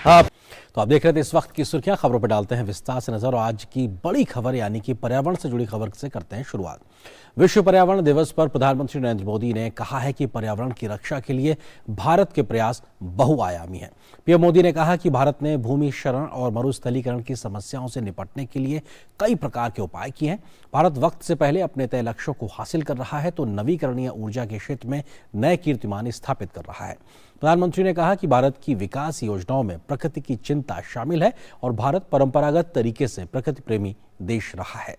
तो आप देख रहे थे इस वक्त की सुर्खियां। खबरों पर डालते हैं विस्तार से नजर और आज की बड़ी खबर यानी कि पर्यावरण से जुड़ी खबर से करते हैं शुरुआत। विश्व पर्यावरण दिवस पर प्रधानमंत्री नरेंद्र मोदी ने कहा है कि पर्यावरण की रक्षा के लिए भारत के प्रयास बहुआयामी हैं। पीएम मोदी ने कहा कि भारत ने भूमि क्षरण और मरुस्थलीकरण की समस्याओं से निपटने के लिए कई प्रकार के उपाय किए हैं। भारत वक्त से पहले अपने तय लक्ष्यों को हासिल कर रहा है तो नवीकरणीय ऊर्जा के क्षेत्र में नए कीर्तिमान स्थापित कर रहा है। प्रधानमंत्री ने कहा कि भारत की विकास योजनाओं में प्रकृति की चिंता शामिल है और भारत परंपरागत तरीके से प्रकृति प्रेमी देश रहा है।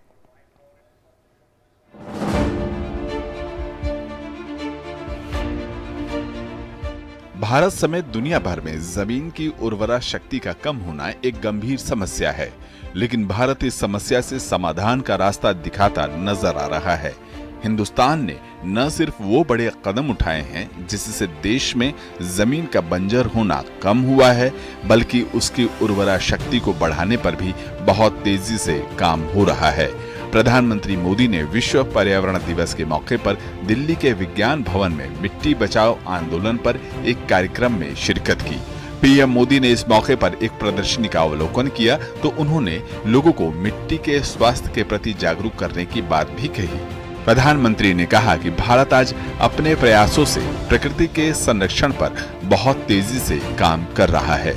भारत समेत दुनिया भर में जमीन की उर्वरा शक्ति का कम होना एक गंभीर समस्या है, लेकिन भारत इस समस्या से समाधान का रास्ता दिखाता नजर आ रहा है। हिंदुस्तान ने न सिर्फ वो बड़े कदम उठाए हैं जिससे देश में जमीन का बंजर होना कम हुआ है, बल्कि उसकी उर्वरा शक्ति को बढ़ाने पर भी बहुत तेजी से काम हो रहा है। प्रधानमंत्री मोदी ने विश्व पर्यावरण दिवस के मौके पर दिल्ली के विज्ञान भवन में मिट्टी बचाओ आंदोलन पर एक कार्यक्रम में शिरकत की। पीएम मोदी ने इस मौके पर एक प्रदर्शनी का अवलोकन किया तो उन्होंने लोगों को मिट्टी के स्वास्थ्य के प्रति जागरूक करने की बात भी कही। प्रधानमंत्री ने कहा कि भारत आज अपने प्रयासों से प्रकृति के संरक्षण पर बहुत तेजी से काम कर रहा है।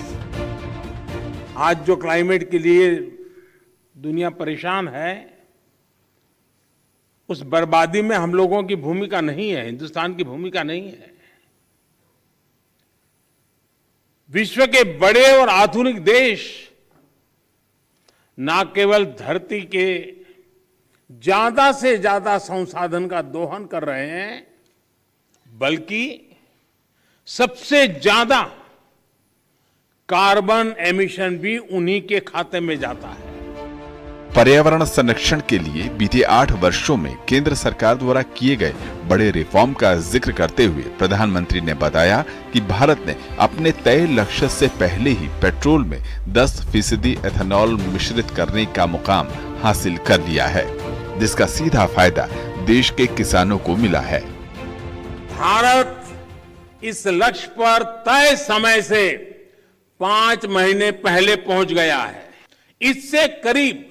आज जो क्लाइमेट के लिए दुनिया परेशान है, उस बर्बादी में हम लोगों की भूमिका नहीं है, हिंदुस्तान की भूमिका नहीं है। विश्व के बड़े और आधुनिक देश न केवल धरती के ज्यादा से ज्यादा संसाधन का दोहन कर रहे हैं, बल्कि सबसे ज्यादा कार्बन एमिशन भी उन्हीं के खाते में जाता है। पर्यावरण संरक्षण के लिए बीते 8 वर्षों में केंद्र सरकार द्वारा किए गए बड़े रिफॉर्म का जिक्र करते हुए प्रधानमंत्री ने बताया कि भारत ने अपने तय लक्ष्य से पहले ही पेट्रोल में 10% एथेनॉल मिश्रित करने का मुकाम हासिल कर लिया है, जिसका सीधा फायदा देश के किसानों को मिला है। भारत इस लक्ष्य पर तय समय से 5 महीने पहले पहुंच गया है। इससे करीब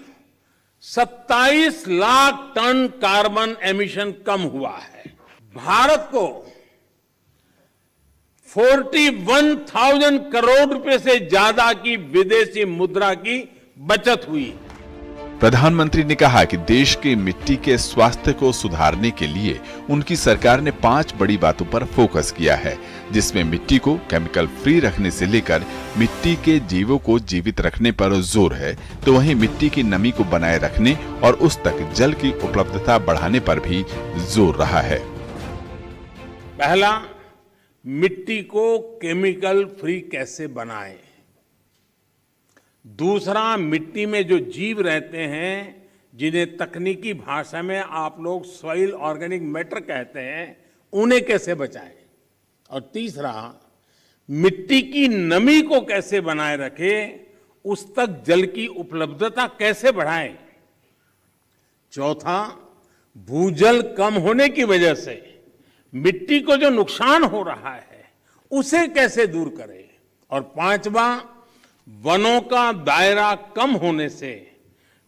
27 लाख टन कार्बन एमिशन कम हुआ है। भारत को 41,000 करोड़ रुपए से ज्यादा की विदेशी मुद्रा की बचत हुई। प्रधानमंत्री ने कहा कि देश की मिट्टी के स्वास्थ्य को सुधारने के लिए उनकी सरकार ने 5 बड़ी बातों पर फोकस किया है, जिसमें मिट्टी को केमिकल फ्री रखने से लेकर मिट्टी के जीवों को जीवित रखने पर जोर है, तो वहीं मिट्टी की नमी को बनाए रखने और उस तक जल की उपलब्धता बढ़ाने पर भी जोर रहा है। पहला, मिट्टी को केमिकल फ्री कैसे बनाएं। दूसरा, मिट्टी में जो जीव रहते हैं, जिन्हें तकनीकी भाषा में आप लोग सॉइल ऑर्गेनिक मैटर कहते हैं, उन्हें कैसे बचाएं। और तीसरा, मिट्टी की नमी को कैसे बनाए रखें, उस तक जल की उपलब्धता कैसे बढ़ाएं। चौथा, भूजल कम होने की वजह से मिट्टी को जो नुकसान हो रहा है, उसे कैसे दूर करें। और पांचवा, वनों का दायरा कम होने से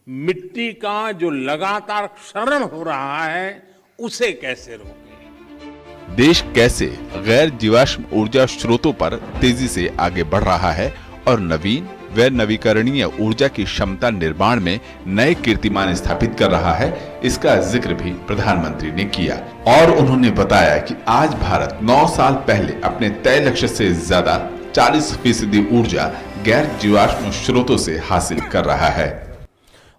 मिट्टी का जो लगातार क्षरण हो रहा है, उसे कैसे रोकें। देश कैसे गैर जीवाश्म ऊर्जा स्रोतों पर तेजी से आगे बढ़ रहा है और नवीन व नवीकरणीय ऊर्जा की क्षमता निर्माण में नए कीर्तिमान स्थापित कर रहा है, इसका जिक्र भी प्रधानमंत्री ने किया। और उन्होंने बताया कि आज भारत 9 साल पहले अपने तय लक्ष्य से ज्यादा 40% ऊर्जा गैर जीवाश्म स्रोतों से हासिल कर रहा है।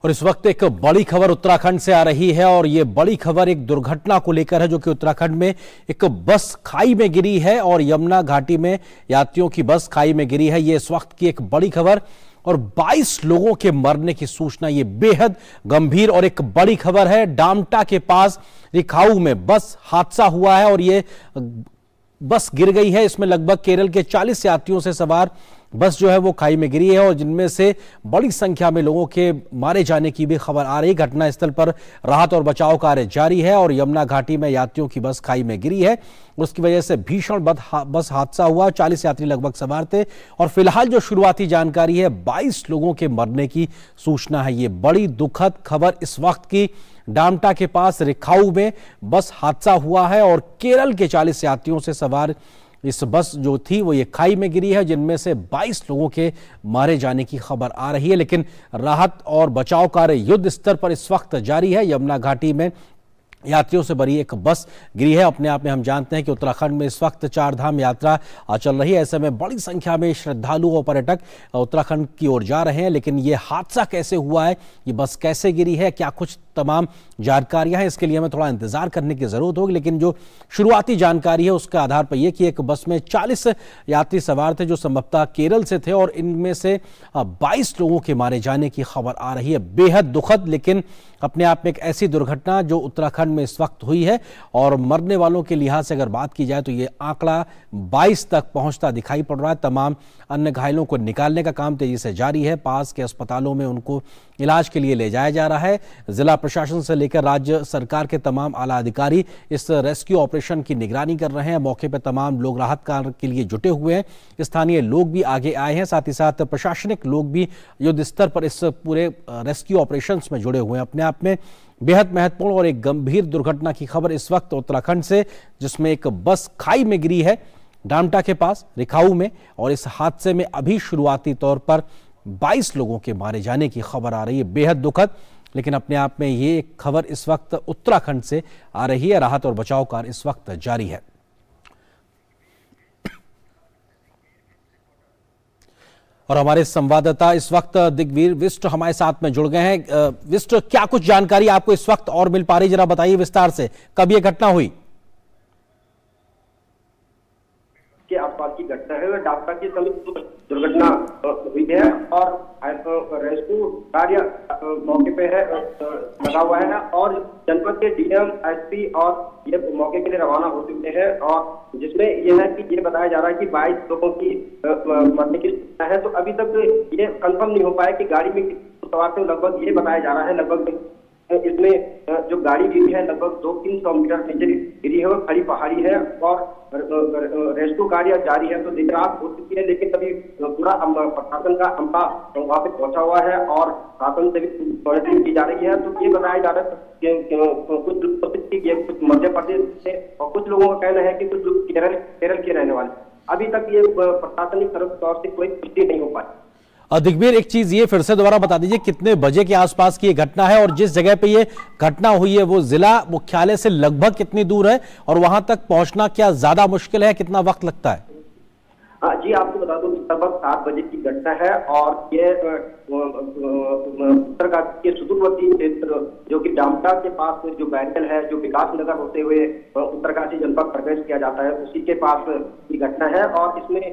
और इस वक्त एक बड़ी खबर उत्तराखंड से आ रही है और ये बड़ी खबर एक दुर्घटना को लेकर है, जो कि उत्तराखंड में एक बस खाई में गिरी है और यमुना घाटी में यात्रियों की बस खाई में गिरी है। ये इस वक्त की एक बड़ी खबर और 22 लोगों के मरने की सूचना, ये बेहद गंभीर और एक बड़ी खबर है। डामटा के पास रिखाऊ में बस हादसा हुआ है और ये बस गिर गई है। इसमें लगभग केरल के 40 यात्रियों से सवार बस जो है वो खाई में गिरी है और जिनमें से बड़ी संख्या में लोगों के मारे जाने की भी खबर आ रही। घटनास्थल पर राहत और बचाव कार्य जारी है और यमुना घाटी में यात्रियों की बस खाई में गिरी है। उसकी वजह से भीषण बस हादसा हुआ। 40 यात्री लगभग सवार थे और फिलहाल जो शुरुआती जानकारी है 22 लोगों के मरने की सूचना है। ये बड़ी दुखद खबर इस वक्त की। डामटा के पास रिखाऊ में बस हादसा हुआ है और केरल के 40 यात्रियों से सवार इस बस जो थी वो ये खाई में गिरी है, जिनमें से 22 लोगों के मारे जाने की खबर आ रही है। लेकिन राहत और बचाव कार्य युद्ध स्तर पर इस वक्त जारी है। यमुना घाटी में यात्रियों से भरी एक बस गिरी है। अपने आप में हम जानते हैं कि उत्तराखंड में इस वक्त 4 धाम यात्रा चल रही है। ऐसे में बड़ी संख्या में श्रद्धालु और पर्यटक उत्तराखंड की ओर जा रहे हैं। लेकिन ये हादसा कैसे हुआ है, ये बस कैसे गिरी है, क्या कुछ तमाम जानकारियां हैं, इसके लिए हमें थोड़ा इंतजार करने की जरूरत होगी। लेकिन जो शुरुआती जानकारी है उसके आधार पर यह कि एक बस में 40 यात्री सवार थे जो संभवतः केरल से थे और इनमें से 22 लोगों के मारे जाने की खबर आ रही है। बेहद दुखद, लेकिन अपने आप में एक ऐसी दुर्घटना जो उत्तराखंड में इस वक्त हुई है और मरने वालों के लिहाज से अगर बात की जाए तो ये आंकड़ा 22 तक पहुंचता दिखाई पड़ रहा है। तमाम अन्य घायलों को निकालने का काम तेजी से जारी है। पास के अस्पतालों में उनको इलाज के लिए ले जाया जा रहा है। जिला प्रशासन से लेकर राज्य सरकार के तमाम आला अधिकारी इस रेस्क्यू ऑपरेशन की निगरानी कर रहे हैं। मौके पर तमाम लोग राहत कार्य के लिए जुटे हुए हैं। स्थानीय लोग भी आगे आए हैं, साथ ही साथ प्रशासनिक लोग भी युद्ध स्तर पर इस पूरे रेस्क्यू ऑपरेशन में जुड़े हुए हैं। अपने आप में बेहद महत्वपूर्ण और एक गंभीर दुर्घटना की खबर इस वक्त उत्तराखंड से, जिसमें एक बस खाई में गिरी है डामटा के पास रिखाऊ में और इस हादसे में अभी शुरुआती तौर पर 22 लोगों के मारे जाने की खबर आ रही है। बेहद दुखद, लेकिन अपने आप में ये खबर इस वक्त उत्तराखंड से आ रही है। राहत और बचाव कार्य इस वक्त जारी है। और हमारे संवाददाता इस वक्त दिग्वीर विष्ट हमारे साथ में जुड़ गए हैं। विष्ट, क्या कुछ जानकारी आपको इस वक्त और मिल पा रही, जरा बताइए विस्तार से, कब ये घटना हुई? के आसपास की घटना है, डामटा के समीप दुर्घटना हुई है और रेस्क्यू कार्य मौके पे है लगा हुआ है और जनपद के डीएम, एसपी और ये मौके के लिए रवाना हो चुके हैं और जिसमें यह है कि ये बताया जा रहा है कि 22 लोगों की मरने की सूचना है। तो अभी तक ये कंफर्म नहीं हो पाया कि गाड़ी में सवार थे। लगभग ये बताया जा रहा है लगभग इसमें जो गाड़ी गिरी है लगभग 200-300 मीटर नीचे गिरी है और खड़ी पहाड़ी है और रेस्क्यू कार्य जारी है। तो देर रात हो चुकी है लेकिन अभी पूरा प्रशासन का अमला वहां पे पहुंचा हुआ है और शासन से भी मॉनिटरिंग की जा रही है। तो ये बताया जा रहा है कुछ कुछ मध्य प्रदेश से और कुछ लोगों का कहना है कि कुछ लोग केरल के रहने वाले। अभी तक ये प्रशासनिक तौर से कोई पुष्टि नहीं हो पाई। दिग्वीर, एक चीज ये फिर से दोबारा बता दीजिए, कितने बजे के आसपास की ये घटना है और जिस जगह पे ये घटना हुई है वो जिला मुख्यालय से लगभग कितनी दूर है और वहां तक पहुंचना क्या ज्यादा मुश्किल है, कितना वक्त लगता है? जी आपको बता दूं लगभग 7 बजे की घटना है और ये उत्तरकाशी के सुदूरवर्ती क्षेत्र जो कि डामटा के पास जो बैरियल है, जो विकास नगर होते हुए उत्तरकाशी जनपद प्रवेश किया जाता है, उसी के पास की घटना है। और इसमें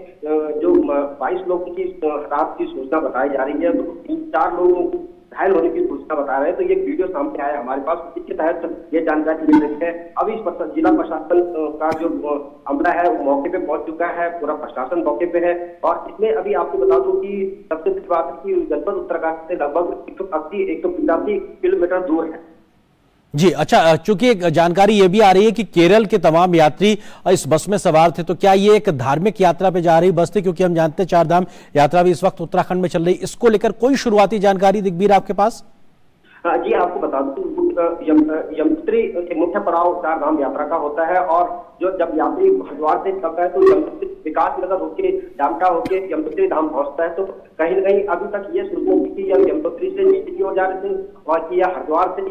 जो 22 लोगों की रात की सूचना बताई जा रही है, तो 3-4 लोगों घायल होने की सूचना बता रहे हैं। तो ये वीडियो सामने आया हमारे पास, इसके तहत ये जानकारी मिल रही है। अभी जिला प्रशासन का जो अमला है वो मौके पे पहुंच चुका है, पूरा प्रशासन मौके पे है और इसमें अभी आपको बता दूं कि सबसे बड़ी बात है कि जनपद उत्तरकाशी से लगभग 180-185 किलोमीटर दूर है। जी अच्छा, चूंकि एक जानकारी ये भी आ रही है कि केरल के तमाम यात्री इस बस में सवार थे, तो क्या ये एक धार्मिक यात्रा पे जा रही बस थी? क्योंकि हम जानते हैं 4 धाम यात्रा भी इस वक्त उत्तराखंड में चल रही, इसको लेकर कोई शुरुआती जानकारी दिग्वीर आपके पास? जी आपको बता दूं यमुनोत्री मुख्य पड़ाव 4 धाम यात्रा का होता है और जो जब यात्री हरिद्वार से चलता है तो यमुनोत्री विकास नगर होके डामटा होके यमुनोत्री धाम पहुंचता है। तो कहीं न कहीं अभी तक ये सूचना थी कि यमुनोत्री से नीचे की ओर जा रहे थे और कि या हरिद्वार से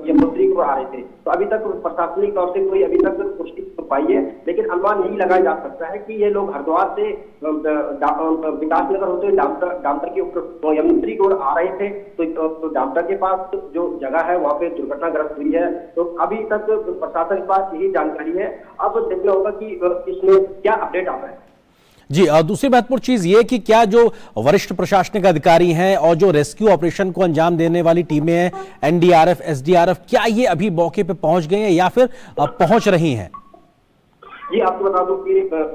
यमुनोत्री को आ रहे थे। तो अभी तक प्रशासनिक तौर से कोई अभी तक पुष्टि नहीं पाई है, लेकिन अनुमान यही लगाया जा सकता है कि ये लोग हरिद्वार से विकास नगर होते हुए डामटा के यमुनोत्री की ओर आ रहे थे। तो डामटा के पास जो जगह है वहाँ पे दुर्घटनाग्रस्त हुई है। तो अभी तक प्रशासन के पास यही जानकारी है, अब देखना होगा कि इसमें क्या अपडेट आ रहा है। जी, दूसरी महत्वपूर्ण चीज ये कि क्या जो वरिष्ठ प्रशासनिक अधिकारी हैं और जो रेस्क्यू ऑपरेशन को अंजाम देने वाली टीमें हैं, एनडीआरएफ, एसडीआरएफ, क्या ये अभी मौके पे पहुंच गए हैं या फिर पहुंच रही हैं? जी आपको बता दूं कि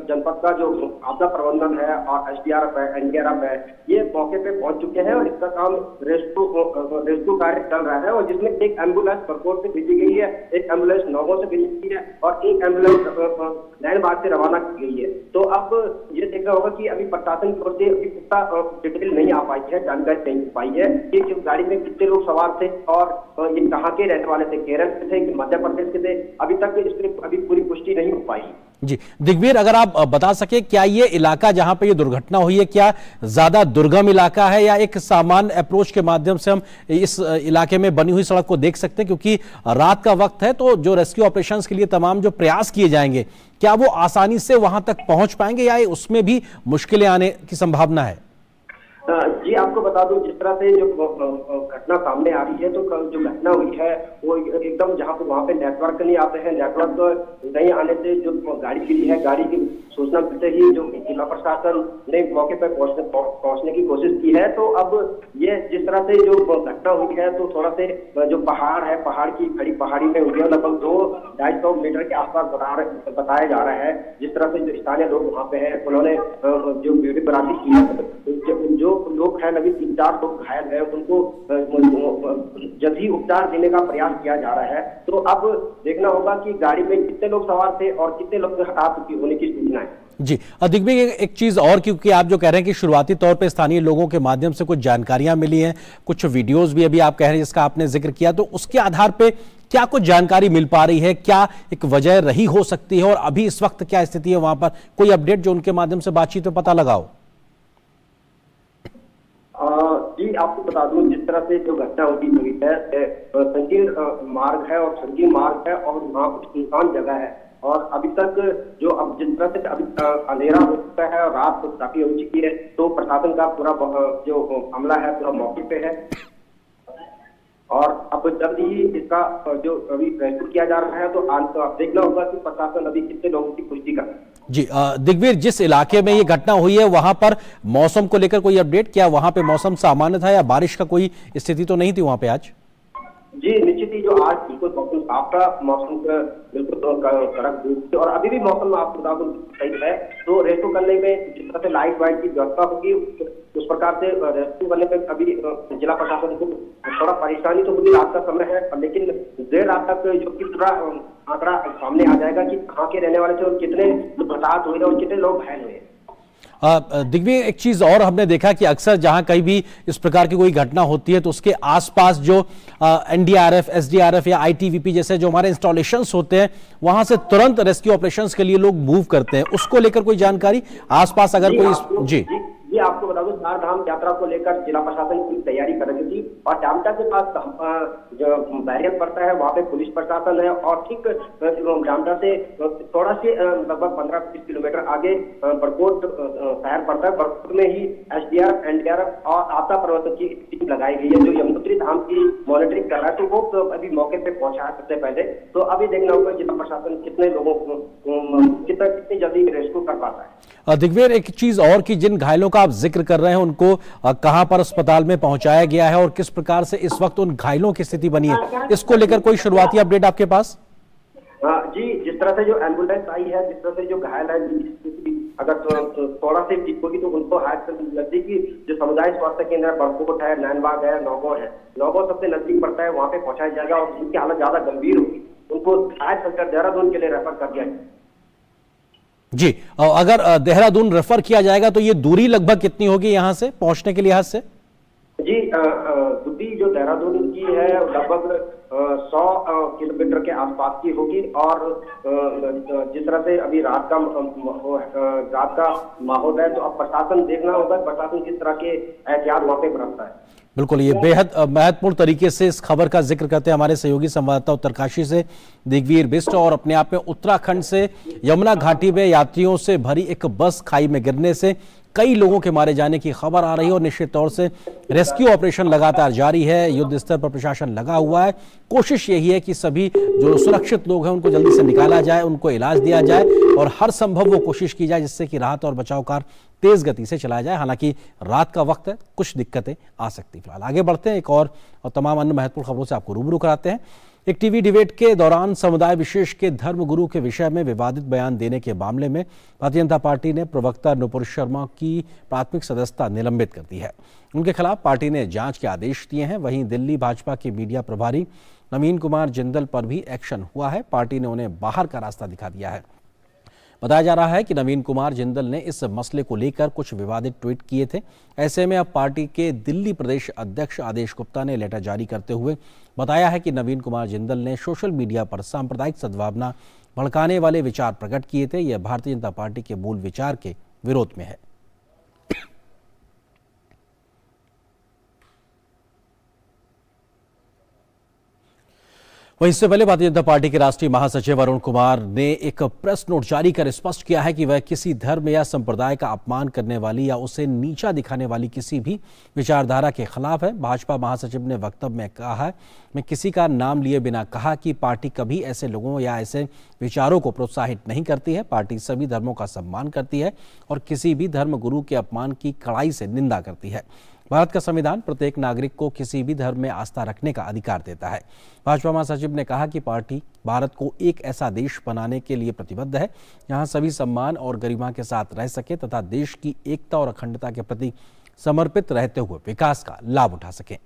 जनपद का जो आपदा प्रबंधन है और एसडीआरएफ है, एनडीआरएफ है, ये मौके पे पहुंच चुके हैं और इसका काम रेस्क्यू कार्य चल रहा है। और जिसमें एक एम्बुलेंस बरकोट से भेजी गई है, एक एम्बुलेंस नौगो से भेजी गई है और एक एम्बुलेंस नैनबाग से रवाना की गई है। तो अब ये देखना होगा कि अभी प्रशासन की ओर से अभी पुख्ता डिटेल नहीं आ पाई है, जानकारी नहीं पाई है कि गाड़ी में कितने लोग सवार थे और ये कहाँ के रहने वाले थे, केरल के थे कि मध्य प्रदेश के थे, अभी तक इस पर अभी पूरी पुष्टि नहीं हो पाई। जी दिग्वीर, अगर आप बता सके क्या ये इलाका जहां पे ये दुर्घटना हुई है क्या ज्यादा दुर्गम इलाका है या एक सामान्य अप्रोच के माध्यम से हम इस इलाके में बनी हुई सड़क को देख सकते हैं? क्योंकि रात का वक्त है तो जो रेस्क्यू ऑपरेशंस के लिए तमाम जो प्रयास किए जाएंगे क्या वो आसानी से वहां तक पहुंच पाएंगे या उसमें भी मुश्किलें आने की संभावना है? जी आपको बता दूं, जिस तरह से जो घटना सामने आ रही है, तो जो घटना हुई है वो एकदम जहां पे वहां पे नेटवर्क नहीं आते हैं, नेटवर्क नहीं आने से जो गाड़ी गिरी है, गाड़ी की सूचना मिलते ही जो जिला प्रशासन ने मौके पर पहुंचने की कोशिश की है। तो अब ये जिस तरह से जो घटना हुई है तो थोड़ा से जो पहाड़ है, पहाड़ की खड़ी पहाड़ी में हुई है, लगभग 200-250 मीटर के आसपास बताया जा रहा है। जिस तरह से जो स्थानीय लोग वहां पे हैं उन्होंने जो वीडियो बरामद की है, जो लोग हैं अभी 3-4 लोग घायल हैं, उनको जल्द ही उपचार देने का प्रयास किया जा रहा है। तो अब देखना होगा कि गाड़ी में कितने लोग सवार थे और कितने लोग हताहत होने की सूचना है। जी दिग्विजय, एक चीज और, क्योंकि आप जो कह रहे हैं कि शुरुआती तौर पे स्थानीय लोगों के माध्यम से कुछ जानकारियां मिली हैं, कुछ वीडियोस भी अभी आप कह रहे हैं जिसका आपने जिक्र किया, तो उसके आधार पे क्या कुछ जानकारी मिल पा रही है? क्या एक वजह रही हो सकती है और अभी इस वक्त क्या स्थिति है वहां पर? कोई अपडेट जो उनके माध्यम से बातचीत में पता लगाओ। जी आपको बता दूं, जिस तरह से जो घटना हुई है, संकीर्ण मार्ग है और संकीर्ण मार्ग है और वहाँ कुछ सुनसान जगह है और अभी तक जो अब जिस तरह से अभी अंधेरा हो चुका है और रात काफी हो चुकी है, तो प्रशासन का पूरा जो अमला है पूरा मौके पे है और अब जल्द ही इसका जो अभी रेस्क्यू किया जा रहा है। तो अब देखना होगा कि प्रशासन अभी कितने लोगों की पुष्टि कर। जी दिग्वीर, जिस इलाके में ये घटना हुई है वहां पर मौसम को लेकर कोई अपडेट? क्या वहां पे मौसम सामान्य था या बारिश का कोई स्थिति तो नहीं थी वहां पे आज? जी निश्चित ही जो आज बिल्कुल मौसम साफ था, मौसम बिल्कुल कड़क धूप थी और अभी भी मौसम आपको बता दूं सही है। तो रेस्क्यू करने में जिस तरह से लाइट वाइट की व्यवस्था होगी उस प्रकार से रेस्क्यू करने में अभी जिला प्रशासन को थोड़ा परेशानी तो होगी। रात का समय है लेकिन देर रात तक जो कि पूरा आंकड़ा सामने आ जाएगा कि कहाँ के रहने वाले थे और कितने बरसात हुए और कितने लोग घायल हुए। दिग्विजय, एक चीज और हमने देखा कि अक्सर जहां कहीं भी इस प्रकार की कोई घटना होती है तो उसके आसपास जो एनडीआरएफ, एसडीआरएफ या आईटीबीपी जैसे जो हमारे इंस्टॉलेशंस होते हैं वहां से तुरंत रेस्क्यू ऑपरेशंस के लिए लोग मूव करते हैं। उसको लेकर कोई जानकारी आसपास अगर कोई? जी आपको बता दूं, चार धाम यात्रा को लेकर जिला प्रशासन की तैयारी कर रही थी और डामटा के पास जो बैरियर पड़ता है वहाँ पे पुलिस प्रशासन है और ठीक डामटा से थोड़ा से लगभग 15-20 किलोमीटर आगे बरकोट शहर पड़ता है। बरकोट में ही एसडीआरएफ, एनडीआरएफ और आपदा प्रबंधन की टीम लगाई गई है जो यमुनोत्री धाम की मॉनिटरिंग कर रहा है। तो वो अभी मौके पे पहुंचा है सबसे पहले। तो अभी देखना होगा जिला प्रशासन कितने लोगों को कितनी जल्दी रेस्क्यू कर पाता है। दिग्विजय, एक चीज और कि जिन घायलों का आप जिक्र कर रहे हैं उनको कहां पर अस्पताल में पहुंचाया गया है और किस प्रकार से इस वक्त उन घायलों की स्थिति बनी है, इसको लेकर कोई शुरुआती अपडेट आपके पास? जी जिस तरह से जो एम्बुलेंस आई है, जिस तरह से जो घायल है, अगर थोड़ा से ठीक होगी तो उनको नजदीकी जो समुदाय स्वास्थ्य केंद्र है, बरकोट है, नैनबाग है, नौगो है, नौगो सबसे नजदीक पड़ता है, वहां पे पहुंचाया जाएगा और जिनकी हालत ज्यादा गंभीर होगी उनको देहरादून के लिए रेफर कर दिया जाएगा। जी, अगर देहरादून रेफर किया जाएगा तो ये दूरी लगभग कितनी होगी यहां से पहुंचने के लिहाज से? जी दूरी जो देहरादून की है लगभग 100 किलोमीटर के आसपास की होगी और जिस तरह से अभी रात का माहौल है तो अब प्रशासन देखना होगा प्रशासन किस तरह के एहतियात वहां पे बरतता है। बिल्कुल, ये बेहद महत्वपूर्ण तरीके से इस खबर का जिक्र करते हैं हमारे सहयोगी संवाददाता उत्तरकाशी से दिग्वीर बिष्ट। और अपने आप में उत्तराखंड से यमुना घाटी में यात्रियों से भरी एक बस खाई में गिरने से कई लोगों के मारे जाने की खबर आ रही है और निश्चित तौर से रेस्क्यू ऑपरेशन लगातार जारी है। युद्ध स्तर पर प्रशासन लगा हुआ है। कोशिश यही है कि सभी जो सुरक्षित लोग हैं उनको जल्दी से निकाला जाए, उनको इलाज दिया जाए और हर संभव वो कोशिश की जाए जिससे कि राहत और बचाव कार्य तेज गति से चलाया जाए। हालांकि रात का वक्त है, कुछ दिक्कतें आ सकती। फिलहाल आगे बढ़ते हैं, एक और तमाम अन्य महत्वपूर्ण खबरों से आपको रूबरू कराते हैं। एक टीवी डिबेट के दौरान समुदाय विशेष के धर्मगुरु के विषय में विवादित बयान देने के मामले में भारतीय जनता पार्टी ने प्रवक्ता नुपुर शर्मा की प्राथमिक सदस्यता निलंबित कर दी है। उनके खिलाफ पार्टी ने जांच के आदेश दिए हैं। वहीं दिल्ली भाजपा के मीडिया प्रभारी नवीन कुमार जिंदल पर भी एक्शन हुआ है। पार्टी ने उन्हें बाहर का रास्ता दिखा दिया है। बताया जा रहा है कि नवीन कुमार जिंदल ने इस मसले को लेकर कुछ विवादित ट्वीट किए थे। ऐसे में अब पार्टी के दिल्ली प्रदेश अध्यक्ष आदेश गुप्ता ने लेटर जारी करते हुए बताया है कि नवीन कुमार जिंदल ने सोशल मीडिया पर सांप्रदायिक सद्भावना भड़काने वाले विचार प्रकट किए थे। यह भारतीय जनता पार्टी के मूल विचार के विरोध में है। वहीं इससे पहले भारतीय जनता पार्टी के राष्ट्रीय महासचिव अरुण कुमार ने एक प्रेस नोट जारी कर स्पष्ट किया है कि वह किसी धर्म या संप्रदाय का अपमान करने वाली या उसे नीचा दिखाने वाली किसी भी विचारधारा के खिलाफ है। भाजपा महासचिव ने वक्तव्य में कहा है, मैं किसी का नाम लिए बिना कहा कि पार्टी कभी ऐसे लोगों या ऐसे विचारों को प्रोत्साहित नहीं करती है। पार्टी सभी धर्मों का सम्मान करती है और किसी भी धर्म गुरु के अपमान की कड़ाई से निंदा करती है। भारत का संविधान प्रत्येक नागरिक को किसी भी धर्म में आस्था रखने का अधिकार देता है। भाजपा महासचिव ने कहा कि पार्टी भारत को एक ऐसा देश बनाने के लिए प्रतिबद्ध है जहां सभी सम्मान और गरिमा के साथ रह सके तथा देश की एकता और अखंडता के प्रति समर्पित रहते हुए विकास का लाभ उठा सकें।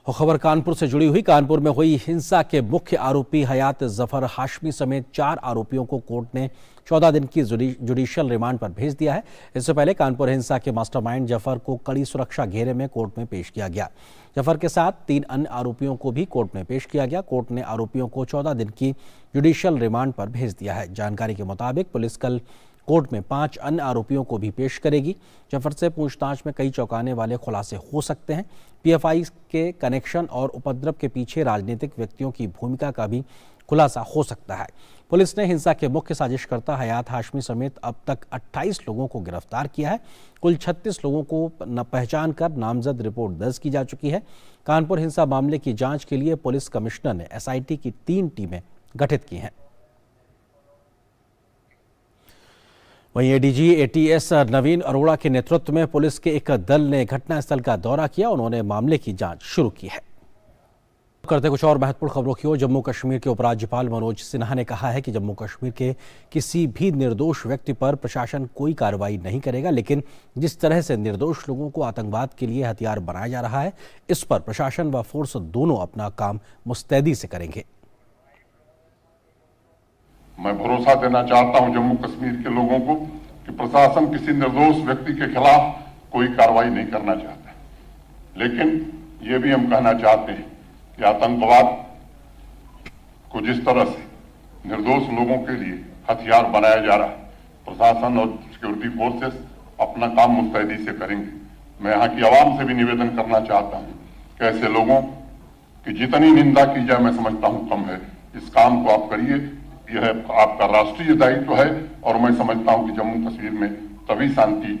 और खबर कानपुर से जुड़ी हुई। कानपुर में हुई हिंसा के मुख्य आरोपी हयात जफर हाशमी समेत 4 आरोपियों को कोर्ट ने 14 दिन की जुडिशियल रिमांड पर भेज दिया है। इससे पहले कानपुर हिंसा के मास्टरमाइंड जफर को कड़ी सुरक्षा घेरे में कोर्ट में पेश किया गया। जफर के साथ 3 अन्य आरोपियों को भी कोर्ट में पेश किया गया। कोर्ट ने आरोपियों को 14 दिन की जुडिशियल रिमांड पर भेज दिया है। जानकारी के मुताबिक पुलिस कल कोर्ट में 5 अन्य आरोपियों को भी पेश करेगी। जफर से पूछताछ में कई चौंकाने वाले खुलासे हो सकते हैं। पीएफआई के कनेक्शन और उपद्रव के पीछे राजनीतिक व्यक्तियों की भूमिका का भी खुलासा हो सकता है। पुलिस ने हिंसा के मुख्य साजिशकर्ता हयात हाशमी समेत अब तक 28 लोगों को गिरफ्तार किया है। कुल 36 लोगों को पहचान कर नामजद रिपोर्ट दर्ज की जा चुकी है। कानपुर हिंसा मामले की जांच के लिए पुलिस कमिश्नर ने एसआईटी की 3 टीमें गठित की हैं। वहीं एडीजी एटीएस नवीन अरोड़ा के नेतृत्व में पुलिस के एक दल ने घटनास्थल का दौरा किया। उन्होंने मामले की जांच शुरू की है। करते कुछ और महत्वपूर्ण खबरों की ओर। जम्मू कश्मीर के उपराज्यपाल मनोज सिन्हा ने कहा है कि जम्मू कश्मीर के किसी भी निर्दोष व्यक्ति पर प्रशासन कोई कार्रवाई नहीं करेगा, लेकिन जिस तरह से निर्दोष लोगों को आतंकवाद के लिए हथियार बनाया जा रहा है, इस पर प्रशासन व फोर्स दोनों अपना काम मुस्तैदी से करेंगे। मैं भरोसा देना चाहता हूं जम्मू कश्मीर के लोगों को कि प्रशासन किसी निर्दोष व्यक्ति के खिलाफ कोई कार्रवाई नहीं करना चाहता, लेकिन ये भी हम कहना चाहते हैं कि आतंकवाद को जिस तरह से निर्दोष लोगों के लिए हथियार बनाया जा रहा है, प्रशासन और सिक्योरिटी फोर्सेस अपना काम मुस्तैदी से करेंगे। मैं यहाँ की आवाम से भी निवेदन करना चाहता हूँ कि ऐसे लोगों की जितनी निंदा की जाए मैं समझता हूँ कम है। इस काम को आप करिए, यह आपका राष्ट्रीय दायित्व है और मैं समझता हूं कि जम्मू कश्मीर में तभी शांति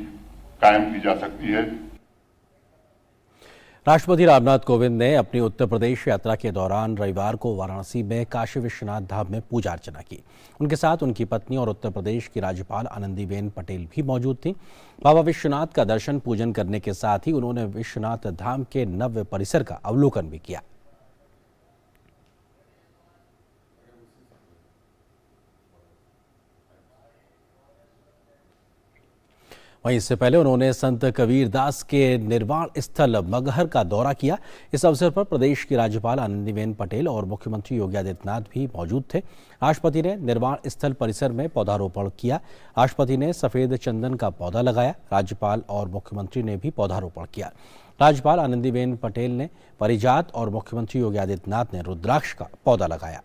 कायम की जा सकती है। राष्ट्रपति रामनाथ कोविंद ने अपनी उत्तर प्रदेश यात्रा के दौरान रविवार को वाराणसी में काशी विश्वनाथ धाम में पूजा अर्चना की। उनके साथ उनकी पत्नी और उत्तर प्रदेश की राज्यपाल आनंदीबेन पटेल भी मौजूद थीं। बाबा विश्वनाथ का दर्शन पूजन करने के साथ ही उन्होंने विश्वनाथ धाम के नव्य परिसर का अवलोकन भी किया। वहीं इससे पहले उन्होंने संत कबीरदास के निर्वाण स्थल मगहर का दौरा किया। इस अवसर पर प्रदेश की राज्यपाल आनंदीबेन पटेल और मुख्यमंत्री योगी आदित्यनाथ भी मौजूद थे। राष्ट्रपति ने निर्वाण स्थल परिसर में पौधारोपण किया। राष्ट्रपति ने सफेद चंदन का पौधा लगाया। राज्यपाल और मुख्यमंत्री ने भी पौधारोपण किया। राज्यपाल आनंदीबेन पटेल ने परिजात और मुख्यमंत्री योगी आदित्यनाथ ने रुद्राक्ष का पौधा लगाया।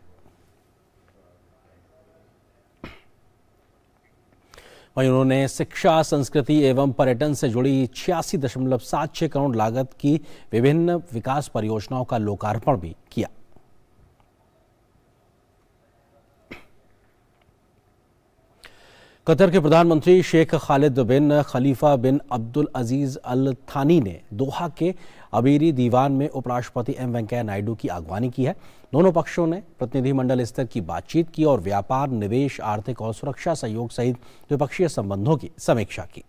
वहीं उन्होंने शिक्षा, संस्कृति एवं पर्यटन से जुड़ी 86.76 करोड़ लागत की विभिन्न विकास परियोजनाओं का लोकार्पण भी किया। कतर के प्रधानमंत्री शेख खालिद बिन खलीफा बिन अब्दुल अजीज अल थानी ने दोहा के अबीरी दीवान में उपराष्ट्रपति एम वेंकैया नायडू की अगवानी की है। दोनों पक्षों ने प्रतिनिधिमंडल स्तर की बातचीत की और व्यापार, निवेश, आर्थिक और सुरक्षा सहयोग सहित द्विपक्षीय संबंधों की समीक्षा की।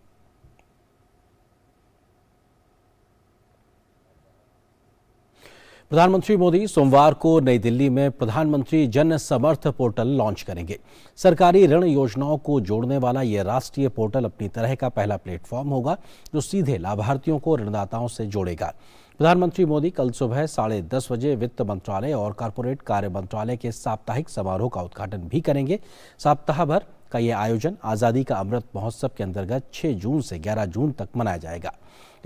प्रधानमंत्री मोदी सोमवार को नई दिल्ली में प्रधानमंत्री जन समर्थ पोर्टल लॉन्च करेंगे। सरकारी ऋण योजनाओं को जोड़ने वाला यह राष्ट्रीय पोर्टल अपनी तरह का पहला प्लेटफॉर्म होगा जो सीधे लाभार्थियों को ऋणदाताओं से जोड़ेगा। प्रधानमंत्री मोदी कल सुबह 10:30 बजे वित्त मंत्रालय और कॉरपोरेट कार्य मंत्रालय के साप्ताहिक समारोह का उद्घाटन भी करेंगे। सप्ताह भर का यह आयोजन आज़ादी का अमृत महोत्सव के अंतर्गत 6 जून से 11 जून तक मनाया जाएगा।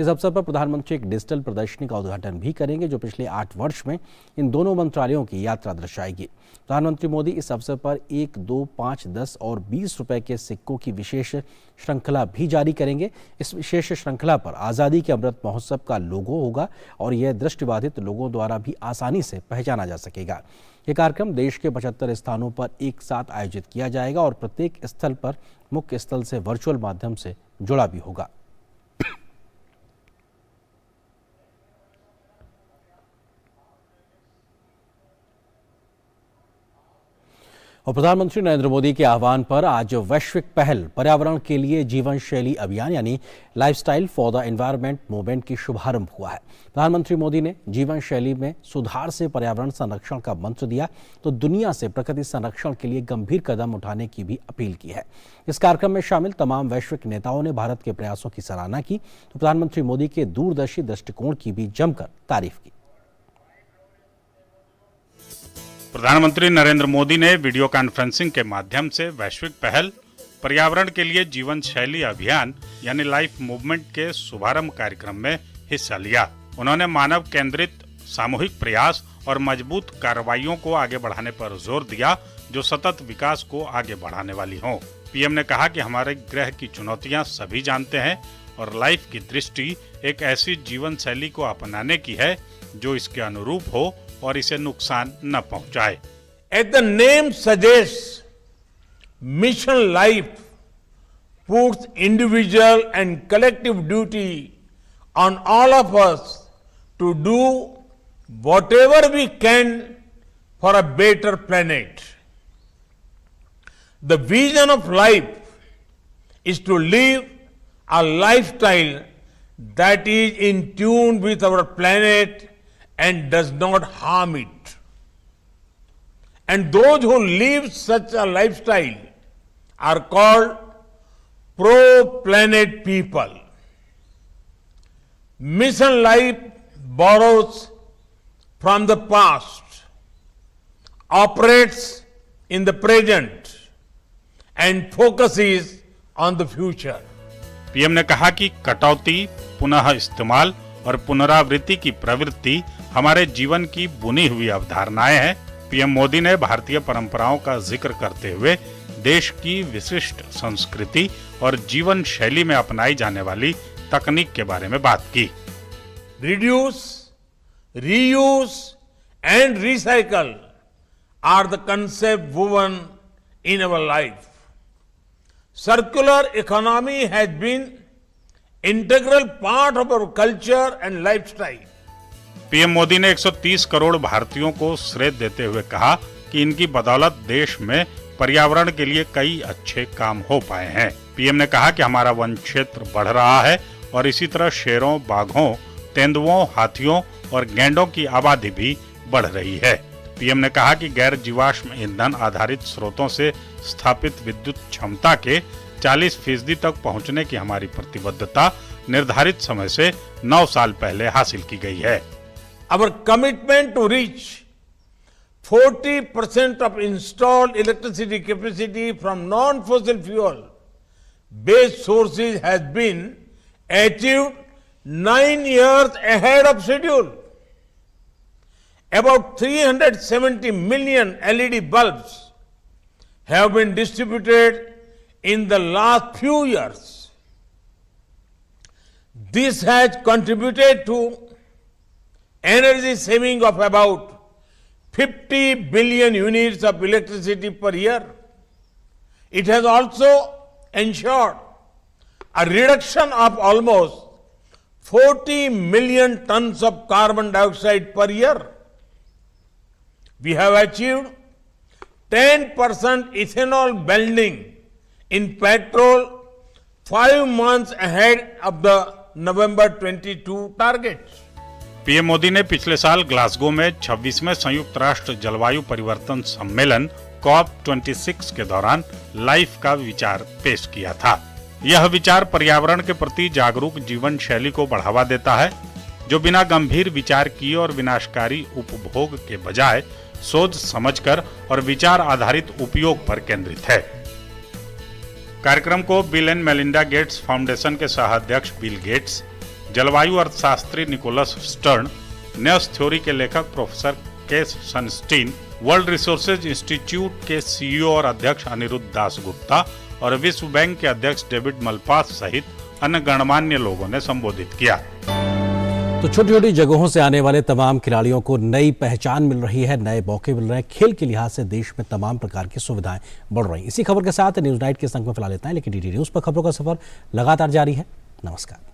इस अवसर पर प्रधानमंत्री एक डिजिटल प्रदर्शनी का उद्घाटन भी करेंगे जो पिछले 8 वर्ष में इन दोनों मंत्रालयों की यात्रा दर्शाएगी। प्रधानमंत्री मोदी इस अवसर पर 1, 2, 5, 10 और 20 रुपए के सिक्कों की विशेष श्रृंखला भी जारी करेंगे। इस विशेष श्रृंखला पर आज़ादी के अमृत महोत्सव का लोगो होगा और यह दृष्टिबाधित लोगों द्वारा भी आसानी से पहचाना जा सकेगा। यह कार्यक्रम देश के 75 स्थानों पर एक साथ आयोजित किया जाएगा और प्रत्येक स्थल पर मुख्य स्थल से वर्चुअल माध्यम से जुड़ा भी होगा। और प्रधानमंत्री नरेंद्र मोदी के आह्वान पर आज वैश्विक पहल पर्यावरण के लिए जीवन शैली अभियान यानी lifestyle for the environment movement की शुभारंभ हुआ है। प्रधानमंत्री मोदी ने जीवन शैली में सुधार से पर्यावरण संरक्षण का मंत्र दिया तो दुनिया से प्रकृति संरक्षण के लिए गंभीर कदम उठाने की भी अपील की है। इस कार्यक्रम में शामिल तमाम वैश्विक नेताओं ने भारत के प्रयासों की सराहना की तो प्रधानमंत्री मोदी के दूरदर्शी दृष्टिकोण की भी जमकर तारीफ की। प्रधानमंत्री नरेंद्र मोदी ने वीडियो कॉन्फ्रेंसिंग के माध्यम से वैश्विक पहल पर्यावरण के लिए जीवन शैली अभियान यानी लाइफ मूवमेंट के शुभारंभ कार्यक्रम में हिस्सा लिया। उन्होंने मानव केंद्रित सामूहिक प्रयास और मजबूत कार्रवाइयों को आगे बढ़ाने पर जोर दिया जो सतत विकास को आगे बढ़ाने वाली हों। पीएम ने कहा कि हमारे ग्रह की चुनौतियां सभी जानते हैं और लाइफ की दृष्टि एक ऐसी जीवन शैली को अपनाने की है जो इसके अनुरूप हो और इसे नुकसान न पहुंचाए। As the name suggests, mission life puts individual and collective duty on all of us to do whatever we can for a better planet. The vision of life is to live a lifestyle that is in tune with our planet and does not harm it. And those who live such a lifestyle are called pro-planet people. Mission Life borrows from the past, operates in the present and focuses on the future. PM ने कहा कि कटौती, पुनः इस्तेमाल और पुनरावृत्ति की प्रवृत्ति हमारे जीवन की बुनी हुई अवधारणाएं हैं। पीएम मोदी ने भारतीय परंपराओं का जिक्र करते हुए देश की विशिष्ट संस्कृति और जीवन शैली में अपनाई जाने वाली तकनीक के बारे में बात की। Reduce, reuse and recycle are the concepts woven in our life. Circular economy has been integral part of our culture and lifestyle. PM Modi ने 130 करोड़ भारतीयों को श्रेय देते हुए कहा कि इनकी बदौलत देश में पर्यावरण के लिए कई अच्छे काम हो पाए हैं। पीएम ने कहा कि हमारा वन क्षेत्र बढ़ रहा है और इसी तरह शेरों, बाघों, तेंदुओं, हाथियों और गैंडों की आबादी भी बढ़ रही है। पीएम ने कहा कि गैर जीवाश्म ईंधन आधारित स्रोतों से स्थापित विद्युत क्षमता के 40% तक पहुंचने की हमारी प्रतिबद्धता निर्धारित समय से 9 साल पहले हासिल की गई है। Our commitment to reach 40% of installed electricity capacity from non-fossil fuel based sources has been achieved 9 years ahead of schedule. About 370 million LED bulbs have been distributed in the last few years. This has contributed to energy saving of about 50 billion units of electricity per year. It has also ensured a reduction of almost 40 million tons of carbon dioxide per year. We have achieved 10% ethanol blending in petrol 5 months ahead of the November 22 targets. PM Modi ने पिछले साल Glasgow में 26वें संयुक्त राष्ट्र जलवायु परिवर्तन सम्मेलन COP26 के दौरान लाइफ का विचार पेश किया था। यह विचार पर्यावरण के प्रति जागरूक जीवन शैली को बढ़ावा देता है, जो बिना गंभीर विचार किए और विनाशकारी उपभोग के बजाय सोच समझकर और विचार आधारित उपयोग पर केंद्रित है। कार्यक्रम को bill and Melinda Gates foundation के सहाध्यक्ष बिल गेट्स, जलवायु अर्थशास्त्री निकोलस स्टर्न, न्यस थ्योरी के लेखक professor Cass Sunstein, World Resources Institute के CEO और अध्यक्ष अनिरुद्ध दास गुप्ता और विश्व बैंक के अध्यक्ष डेविड मलपास सहित अन्य गणमान्य लोगों ने संबोधित किया। तो छोटी छोटी जगहों से आने वाले तमाम खिलाड़ियों को नई पहचान मिल रही है, नए मौके मिल रहे हैं। खेल के लिहाज से देश में तमाम प्रकार की सुविधाएं बढ़ रही हैं। इसी खबर के साथ न्यूज नाइट के संग में फिलहाल लेते हैं, लेकिन DD न्यूज पर खबरों का सफर लगातार जारी है। नमस्कार।